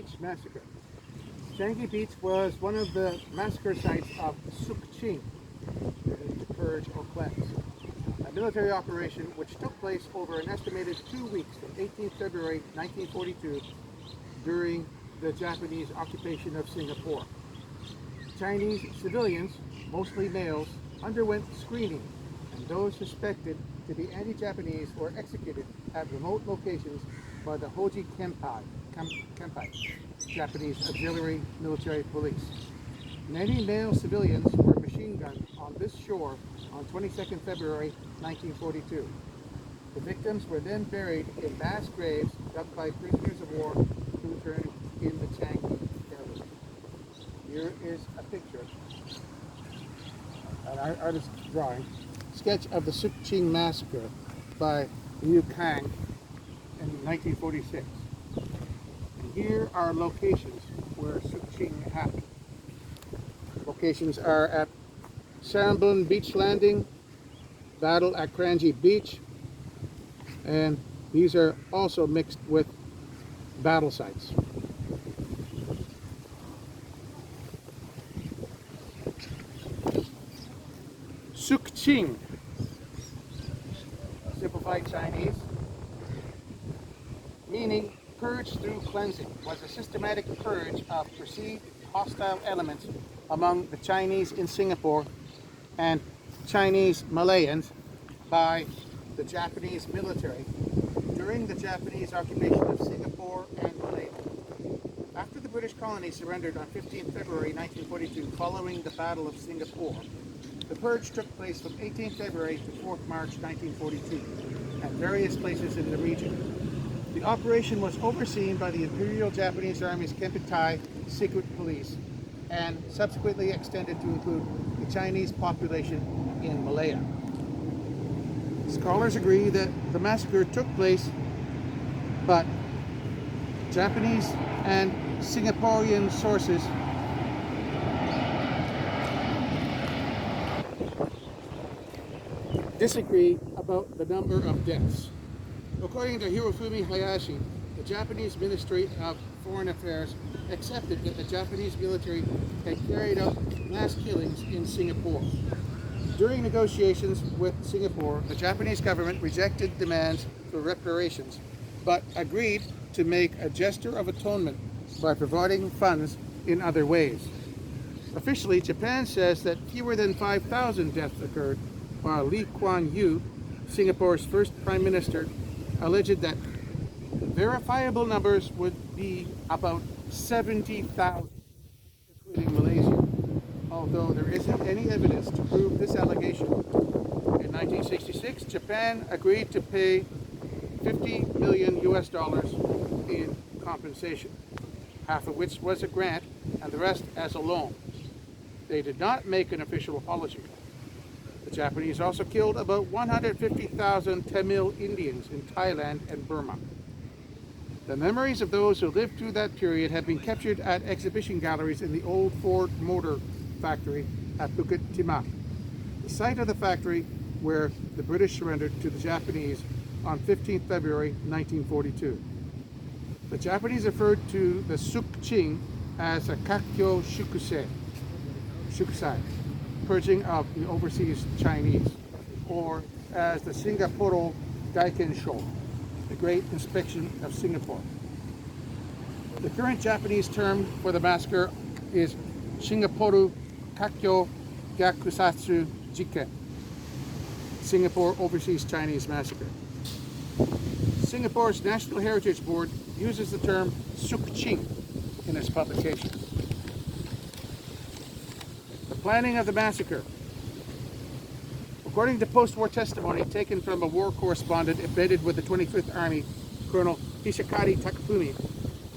Beach Massacre. Chengi Beach was one of the massacre sites of Sook Ching, to purge or cleanse, a military operation which took place over an estimated 2 weeks from 18 February 1942 during the Japanese occupation of Singapore. Chinese civilians, mostly males, underwent screening, and those suspected to be anti-Japanese were executed at remote locations by the Hoji Kempai, Japanese Auxiliary Military Police. Many male civilians were machine gunned on this shore on 22nd February 1942. The victims were then buried in mass graves dug by prisoners of war who returned in the Chengi area. Here is a picture, an artist's drawing, sketch of the Sook Ching Massacre by Liu Kang in 1946. And here are locations where Sook Ching happened. Locations are at Sambun Beach Landing, battle at Kranji Beach, and these are also mixed with battle sites. Sook Ching, simplified Chinese, meaning purge through cleansing, was a systematic purge of perceived hostile elements among the Chinese in Singapore and Chinese Malayans by the Japanese military during the Japanese occupation of Singapore and Malaya. After the British colony surrendered on 15 February 1942 following the Battle of Singapore, the purge took place from 18 February to 4th March 1942 at various places in the region. The operation was overseen by the Imperial Japanese Army's Kempai Secret Police and subsequently extended to include the Chinese population in Malaya. Scholars agree that the massacre took place, but Japanese and Singaporean sources disagree about the number of deaths. According to Hirofumi Hayashi, the Japanese Ministry of Foreign Affairs accepted that the Japanese military had carried out mass killings in Singapore. During negotiations with Singapore, the Japanese government rejected demands for reparations, but agreed to make a gesture of atonement by providing funds in other ways. Officially, Japan says that fewer than 5,000 deaths occurred, while Lee Kuan Yew, Singapore's first prime minister, alleged that verifiable numbers would be about 70,000, including Malaysia, although there isn't any evidence to prove this allegation. In 1966, Japan agreed to pay $50 million in compensation, half of which was a grant and the rest as a loan. They did not make an official apology. The Japanese also killed about 150,000 Tamil Indians in Thailand and Burma. The memories of those who lived through that period have been captured at exhibition galleries in the old Ford Motor Factory at Bukit Timah, the site of the factory where the British surrendered to the Japanese on 15 February 1942. The Japanese referred to the Sook Ching as a Kakyo Shukusai, purging of the overseas Chinese, or as the Singapore Daikensho, the Great Inspection of Singapore. The current Japanese term for the massacre is Singapore Kakyo Gyakusatsu Jiken, Singapore Overseas Chinese Massacre. Singapore's National Heritage Board uses the term Sook Ching in its publications. The planning of the massacre. According to post-war testimony taken from a war correspondent embedded with the 25th Army, Colonel Hishikari Takafumi,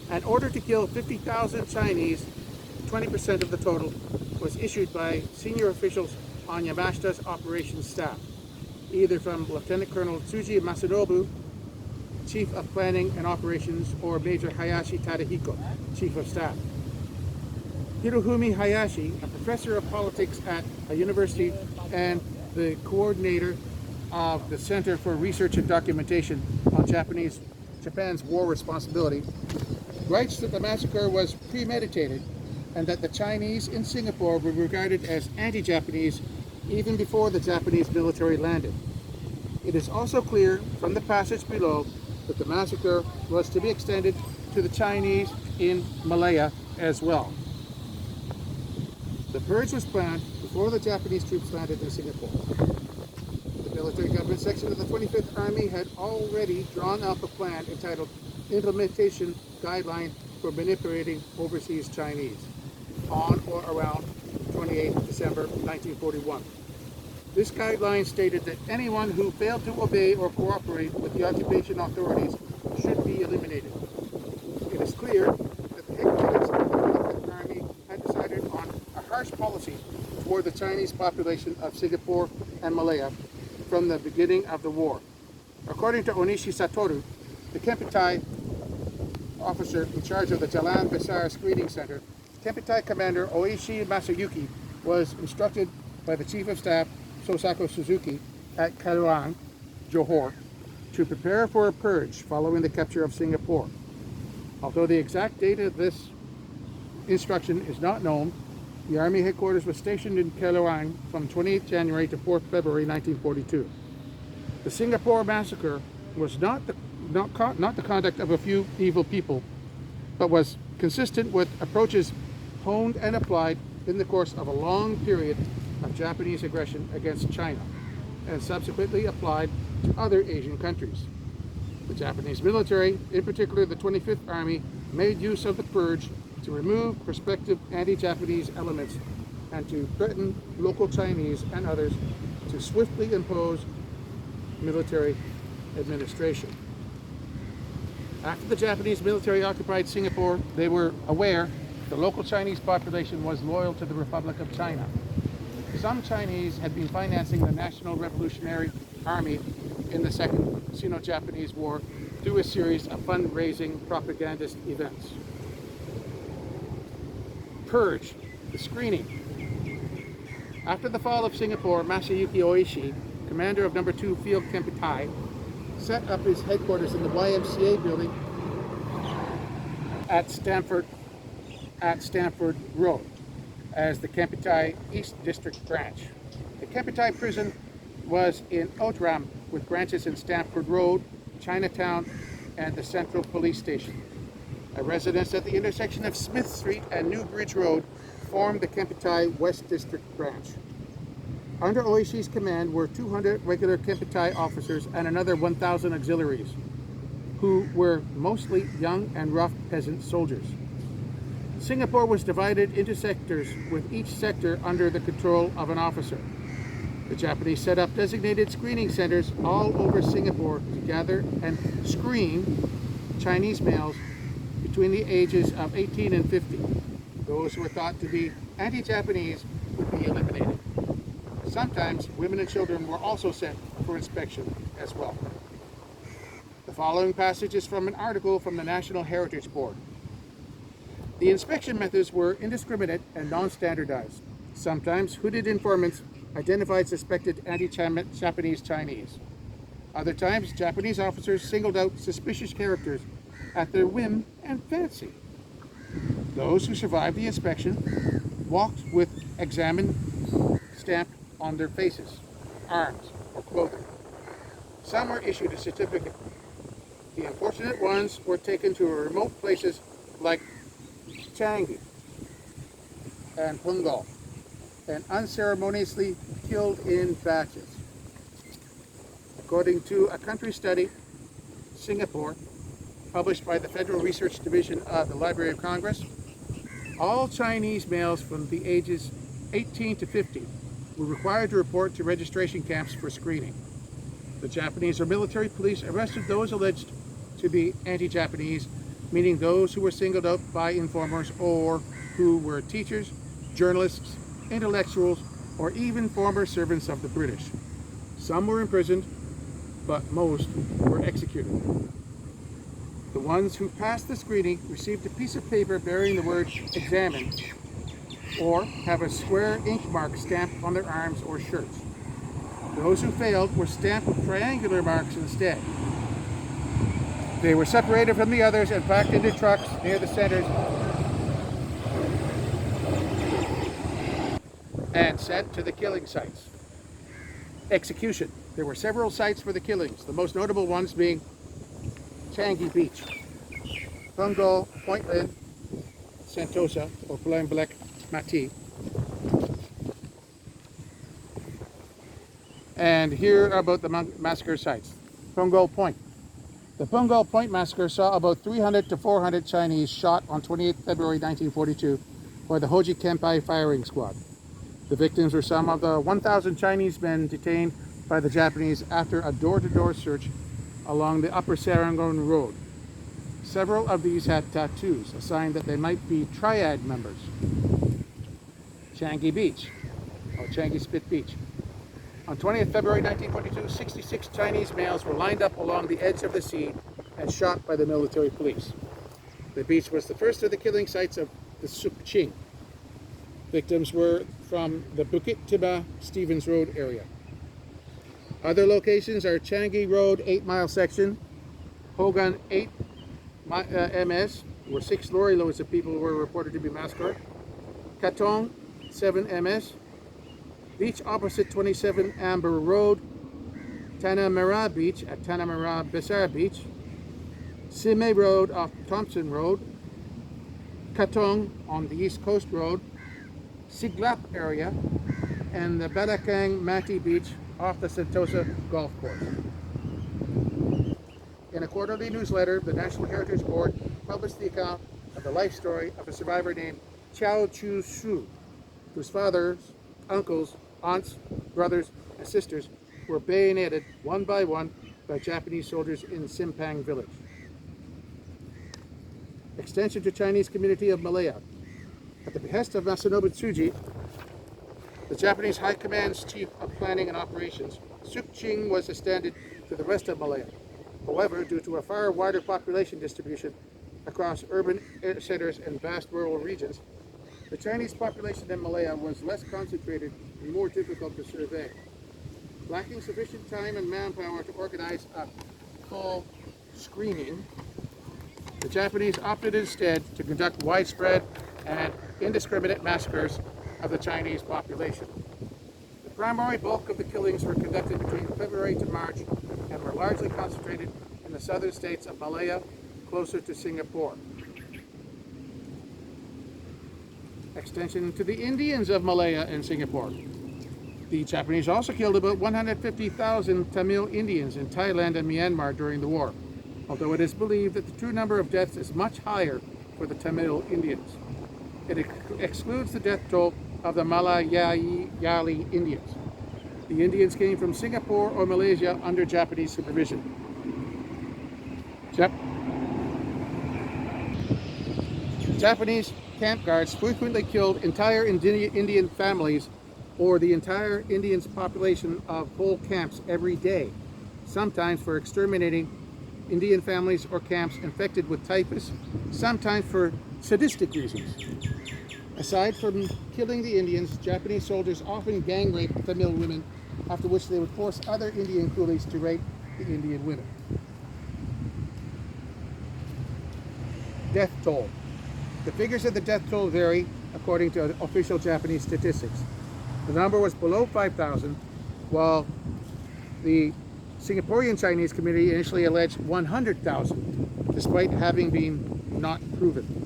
an order to kill 50,000 Chinese, 20% of the total, was issued by senior officials on Yamashita's operations staff, either from Lieutenant Colonel Tsuji Masanobu, Chief of Planning and Operations, or Major Hayashi Tadahiko, Chief of Staff. Hirofumi Hayashi, a professor of politics at a university and the coordinator of the Center for Research and Documentation on Japan's war responsibility, writes that the massacre was premeditated and that the Chinese in Singapore were regarded as anti-Japanese even before the Japanese military landed. It is also clear from the passage below that the massacre was to be extended to the Chinese in Malaya as well. The purge was planned before the Japanese troops landed in Singapore. The military government section of the 25th Army had already drawn up a plan entitled Implementation Guideline for Manipulating Overseas Chinese on or around 28 December 1941. This guideline stated that anyone who failed to obey or cooperate with the occupation authorities should be eliminated. It is clear that the headquarters of the 25th Army had decided on a harsh policy toward the Chinese population of Singapore and Malaya from the beginning of the war. According to Onishi Satoru, the Kempitai officer in charge of the Jalan Besar Screening Center, Kempitai Commander Oishi Masayuki was instructed by the Chief of Staff Sosako Suzuki at Keluang, Johor, to prepare for a purge following the capture of Singapore. Although the exact date of this instruction is not known, the Army headquarters was stationed in Keluang from 28 January to 4 February 1942. The Singapore massacre was not the conduct of a few evil people, but was consistent with approaches honed and applied in the course of a long period of Japanese aggression against China, and subsequently applied to other Asian countries. The Japanese military, in particular the 25th Army, made use of the purge to remove prospective anti-Japanese elements and to threaten local Chinese and others to swiftly impose military administration. After the Japanese military occupied Singapore, they were aware the local Chinese population was loyal to the Republic of China. Some Chinese had been financing the National Revolutionary Army in the Second Sino-Japanese War through a series of fundraising propagandist events. Purge, the screening. After the fall of Singapore, Masayuki Oishi, commander of No. 2 Field Kempitai, set up his headquarters in the YMCA building at Stamford Road as the Kempitai East District branch. The Kempitai prison was in Outram with branches in Stamford Road, Chinatown, and the Central Police Station. A residence at the intersection of Smith Street and New Bridge Road formed the Kempitai West District branch. Under Oishi's command were 200 regular Kempitai officers and another 1,000 auxiliaries, who were mostly young and rough peasant soldiers. Singapore was divided into sectors, with each sector under the control of an officer. The Japanese set up designated screening centers all over Singapore to gather and screen Chinese males between the ages of 18 and 50. Those who were thought to be anti-Japanese would be eliminated. Sometimes women and children were also sent for inspection as well. The following passage is from an article from the National Heritage Board. The inspection methods were indiscriminate and non-standardized. Sometimes hooded informants identified suspected anti-Japanese Chinese. Other times, Japanese officers singled out suspicious characters at their whim and fancy. Those who survived the inspection walked with examined stamp on their faces, arms, or clothing. Some were issued a certificate. The unfortunate ones were taken to remote places like Chengi and Punggol and unceremoniously killed in batches. According to a country study, Singapore, published by the Federal Research Division of the Library of Congress, all Chinese males from the ages 18 to 50 were required to report to registration camps for screening. The Japanese or military police arrested those alleged to be anti-Japanese, meaning those who were singled out by informers or who were teachers, journalists, intellectuals, or even former servants of the British. Some were imprisoned, but most were executed. The ones who passed the screening received a piece of paper bearing the word "examined," or have a square ink mark stamped on their arms or shirts. Those who failed were stamped with triangular marks instead. They were separated from the others and packed into trucks near the centers and sent to the killing sites. Execution. There were several sites for the killings, the most notable ones being Chengi Beach, Punggol, Point Lynn, Sentosa, or Pulang Black Mati. And here are about the massacre sites. Punggol Point. The Punggol Point massacre saw about 300 to 400 Chinese shot on 28 February 1942 by the Hoji Kempai firing squad. The victims were some of the 1,000 Chinese men detained by the Japanese after a door-to-door search along the Upper Serangoon Road. Several of these had tattoos, a sign that they might be triad members. Chengi Beach, or Chengi Spit Beach. On 20th February 1942, 66 Chinese males were lined up along the edge of the sea and shot by the military police. The beach was the first of the killing sites of the Sook Ching. Victims were from the Bukit Timah Stevens Road area. Other locations are Changi Road 8-mile section, Hogan 8 ms, where 6 lorry loads of people were reported to be massacred, Katong 7 ms, beach opposite 27 Amber Road, Tanamera Beach at Tanamera Besar Beach, Sime Road off Thompson Road, Katong on the East Coast Road, Siglap area, and the Balakang Mati Beach off the Sentosa Golf Course. In a quarterly newsletter, the National Heritage Board published the account of the life story of a survivor named Chao Chu Shu, whose fathers, uncles, aunts, brothers, and sisters were bayoneted one by one by Japanese soldiers in Simpang village. Extension to Chinese community of Malaya. At the behest of Masanobu Tsuji, the Japanese High Command's Chief of Planning and Operations, Sook Ching was extended to the rest of Malaya. However, due to a far wider population distribution across urban centers and vast rural regions, the Chinese population in Malaya was less concentrated and more difficult to survey. Lacking sufficient time and manpower to organize a full screening, the Japanese opted instead to conduct widespread and indiscriminate massacres of the Chinese population. The primary bulk of the killings were conducted between February to March and were largely concentrated in the southern states of Malaya, closer to Singapore. Extension to the Indians of Malaya and Singapore. The Japanese also killed about 150,000 Tamil Indians in Thailand and Myanmar during the war, although it is believed that the true number of deaths is much higher for the Tamil Indians. It excludes the death toll of the Malayali Indians. The Indians came from Singapore or Malaysia under Japanese supervision. Japanese camp guards frequently killed entire Indian families or the entire Indian population of whole camps every day, sometimes for exterminating Indian families or camps infected with typhus, sometimes for sadistic reasons. Aside from killing the Indians, Japanese soldiers often gang raped Tamil women, after which they would force other Indian coolies to rape the Indian women. Death toll. The figures of the death toll vary according to official Japanese statistics. The number was below 5,000, while the Singaporean Chinese community initially alleged 100,000, despite having been not proven.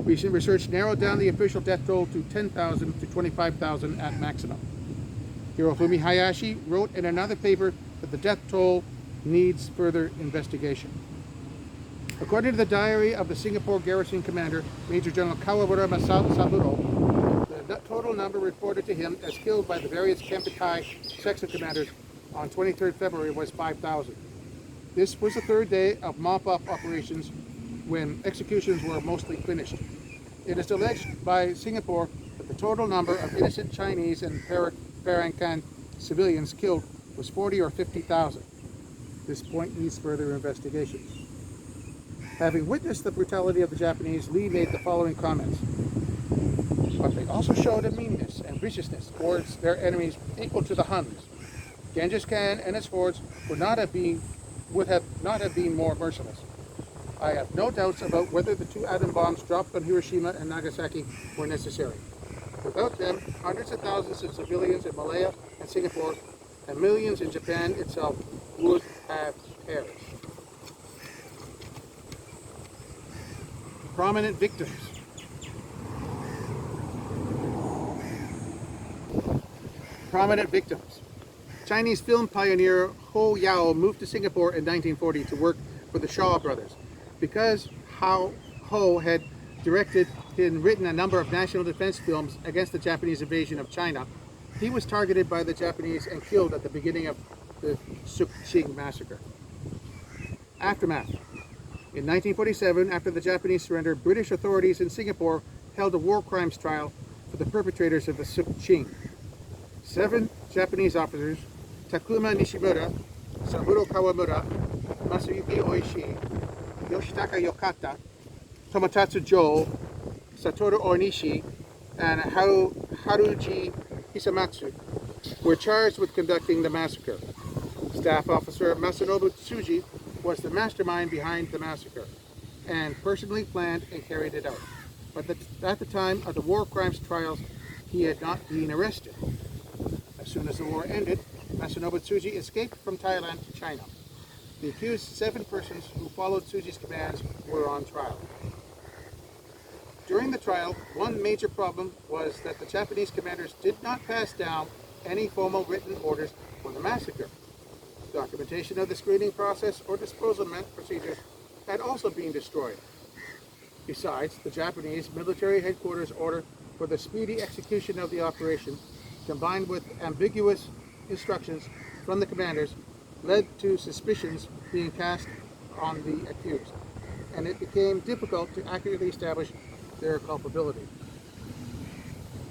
Recent research narrowed down the official death toll to 10,000 to 25,000 at maximum. Hirofumi Hayashi wrote in another paper that the death toll needs further investigation. According to the diary of the Singapore garrison commander, Major General Kawabura Saburo, the total number reported to him as killed by the various Kempai section commanders on 23rd February was 5,000. This was the third day of mop-up operations when executions were mostly finished. It is alleged by Singapore that the total number of innocent Chinese and Peranakan civilians killed was 40 or 50,000. This point needs further investigation. Having witnessed the brutality of the Japanese, Lee made the following comments. But they also showed a meanness and viciousness towards their enemies equal to the Huns. Genghis Khan and his hordes would not have been would have not have been more merciless. I have no doubts about whether the 2 atom bombs dropped on Hiroshima and Nagasaki were necessary. Without them, hundreds of thousands of civilians in Malaya and Singapore and millions in Japan itself would have perished. Prominent victims. Prominent victims. Chinese film pioneer Ho Yao moved to Singapore in 1940 to work for the Shaw brothers. Because Ho had directed and written a number of national defense films against the Japanese invasion of China, he was targeted by the Japanese and killed at the beginning of the Sook Ching massacre. Aftermath. In 1947, after the Japanese surrender, British authorities in Singapore held a war crimes trial for the perpetrators of the Sook Ching. 7 Japanese officers, Takuma Nishimura, Saburo Kawamura, Masayuki Oishi, Yoshitaka Yokata, Tomotatsu Joe, Satoru Onishi, and Haruji Hisamatsu were charged with conducting the massacre. Staff officer Masanobu Tsuji was the mastermind behind the massacre and personally planned and carried it out. But at the time of the war crimes trials, he had not been arrested. As soon as the war ended, Masanobu Tsuji escaped from Thailand to China. The accused 7 persons who followed Tsuji's commands were on trial. During the trial, one major problem was that the Japanese commanders did not pass down any formal written orders for the massacre. Documentation of the screening process or disposal procedures had also been destroyed. Besides, the Japanese military headquarters order for the speedy execution of the operation, combined with ambiguous instructions from the commanders, led to suspicions being cast on the accused, and it became difficult to accurately establish their culpability.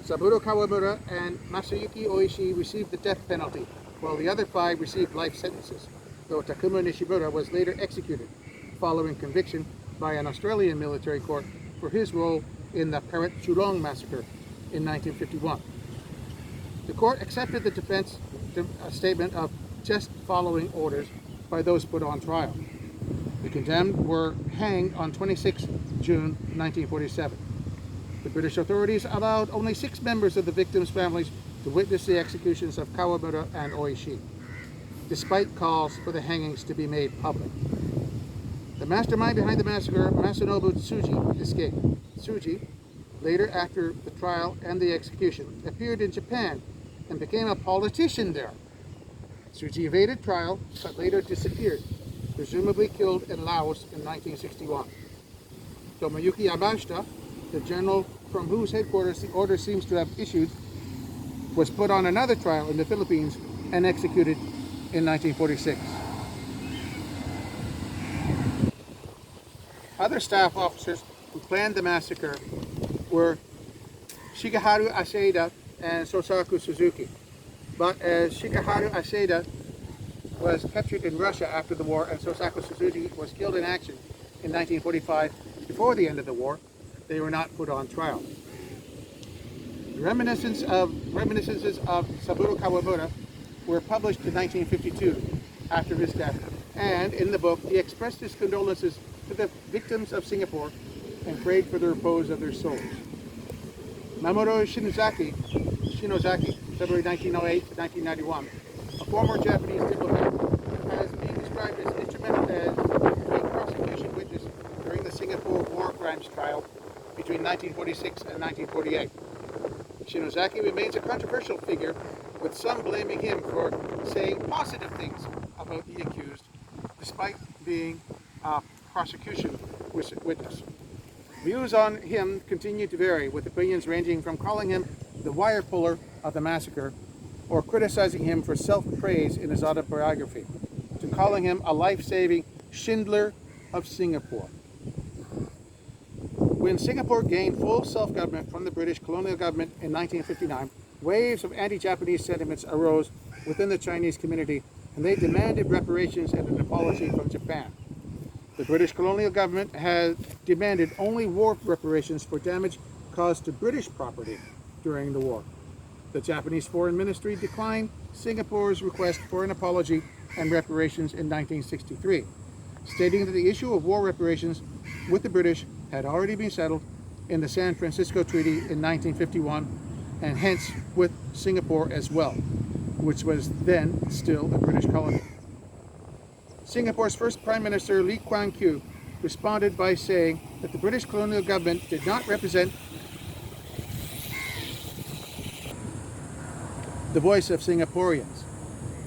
Saburo Kawamura and Masayuki Oishi received the death penalty, while the other 5 received life sentences, though Takuma Nishimura was later executed, following conviction by an Australian military court for his role in the Paret Churong massacre in 1951. The court accepted the defense statement of just following orders by those put on trial. The condemned were hanged on 26 June 1947. The British authorities allowed only 6 members of the victims' families to witness the executions of Kawamura and Oishi, despite calls for the hangings to be made public. The mastermind behind the massacre, Masanobu Tsuji, escaped. Tsuji, later after the trial and the execution, appeared in Japan and became a politician there. Tsuji evaded trial, but later disappeared, presumably killed in Laos in 1961. Tomoyuki Yamashita, the general from whose headquarters the order seems to have issued, was put on another trial in the Philippines and executed in 1946. Other staff officers who planned the massacre were Shigeharu Aseda and Sosaku Suzuki. But as Shigeharu Aseda was captured in Russia after the war and Sosaku Suzuki was killed in action in 1945 before the end of the war, they were not put on trial. Reminiscences of Saburo Kawamura were published in 1952 after his death, and in the book he expressed his condolences to the victims of Singapore and prayed for the repose of their souls. Mamoru Shinozaki, February 1908 to 1991, a former Japanese diplomat, has been described as instrumental as a prosecution witness during the Singapore war crimes trial between 1946 and 1948. Shinozaki remains a controversial figure, with some blaming him for saying positive things about the accused, despite being a prosecution witness. Views on him continue to vary, with opinions ranging from calling him the wire puller of the massacre or criticizing him for self-praise in his autobiography, to calling him a life-saving Schindler of Singapore. When Singapore gained full self-government from the British colonial government in 1959, waves of anti-Japanese sentiments arose within the Chinese community, and they demanded reparations and an apology from Japan. The British colonial government had demanded only war reparations for damage caused to British property during the war. The Japanese Foreign Ministry declined Singapore's request for an apology and reparations in 1963, stating that the issue of war reparations with the British had already been settled in the San Francisco Treaty in 1951, and hence with Singapore as well, which was then still a British colony. Singapore's first Prime Minister Lee Kuan Yew responded by saying that the British colonial government did not represent the voice of Singaporeans.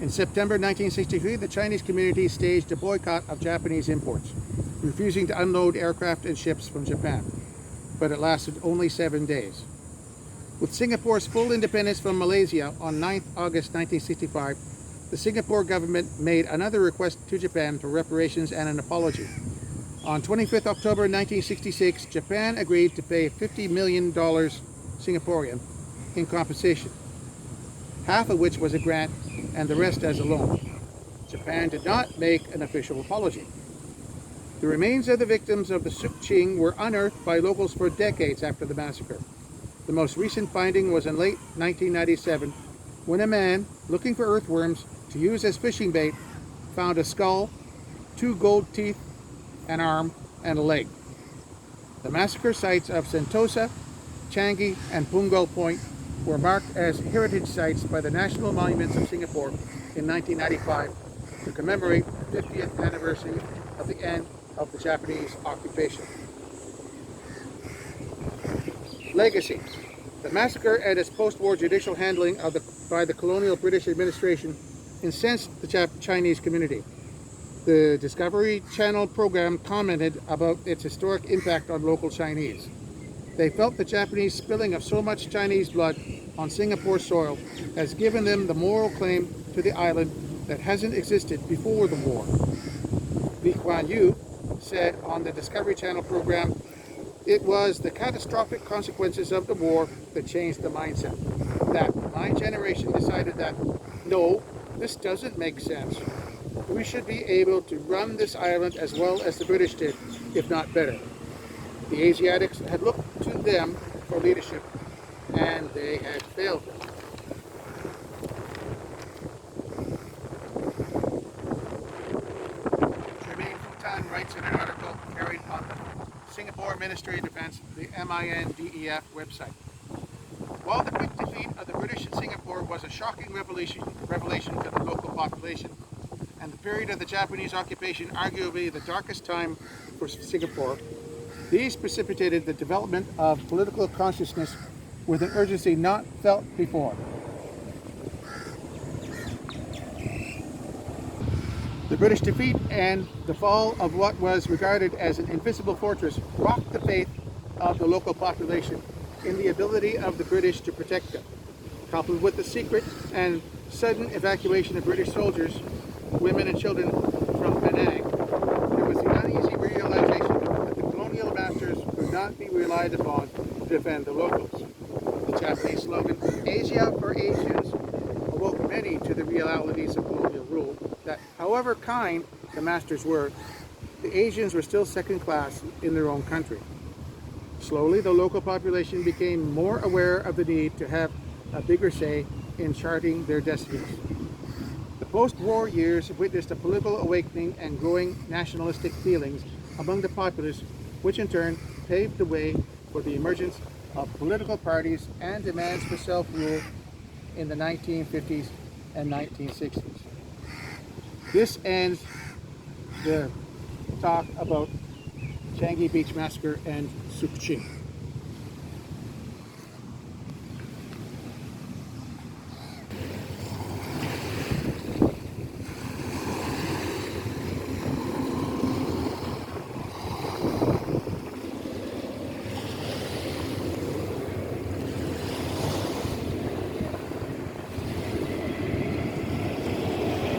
In September 1963, the Chinese community staged a boycott of Japanese imports, refusing to unload aircraft and ships from Japan, but it lasted only 7 days. With Singapore's full independence from Malaysia on 9 August 1965, the Singapore government made another request to Japan for reparations and an apology. On 25 October 1966, Japan agreed to pay $50 million Singaporean in compensation, half of which was a grant and the rest as a loan. Japan did not make an official apology. The remains of the victims of the Sook Ching were unearthed by locals for decades after the massacre. The most recent finding was in late 1997, when a man looking for earthworms to use as fishing bait found a skull, 2 gold teeth, an arm, and a leg. The massacre sites of Sentosa, Chengi, and Punggol Point were marked as heritage sites by the National Monuments of Singapore in 1995 to commemorate the 50th anniversary of the end of the Japanese occupation. Legacy. The massacre and its post-war judicial handling by the colonial British administration incensed the Chinese community. The Discovery Channel program commented about its historic impact on local Chinese. They felt the Japanese spilling of so much Chinese blood on Singapore soil has given them the moral claim to the island that hasn't existed before the war. Lee Kuan Yew said on the Discovery Channel program, "It was the catastrophic consequences of the war that changed the mindset. That my generation decided that, no, this doesn't make sense. We should be able to run this island as well as the British did, if not better." The Asiatics had looked to them for leadership, and they had failed them. Jermaine Futan writes in an article carried on the Singapore Ministry of Defence, the MINDEF website. While the quick defeat of the British in Singapore was a shocking revelation to the local population, and the period of the Japanese occupation arguably the darkest time for Singapore, these precipitated the development of political consciousness with an urgency not felt before. The British defeat and the fall of what was regarded as an invisible fortress rocked the faith of the local population in the ability of the British to protect them. Coupled with the secret and sudden evacuation of British soldiers, women and children from Penang, there was the uneasy realization that the colonial masters could not be relied upon to defend the locals. The Japanese slogan, "Asia for Asians," awoke many to the realities of colonial rule, that however kind the masters were, the Asians were still second class in their own country. Slowly, the local population became more aware of the need to have a bigger say in charting their destinies. The post-war years witnessed a political awakening and growing nationalistic feelings among the populace, which in turn paved the way for the emergence of political parties and demands for self-rule in the 1950s and 1960s. This ends the talk about Changi Beach Massacre and Sook Ching.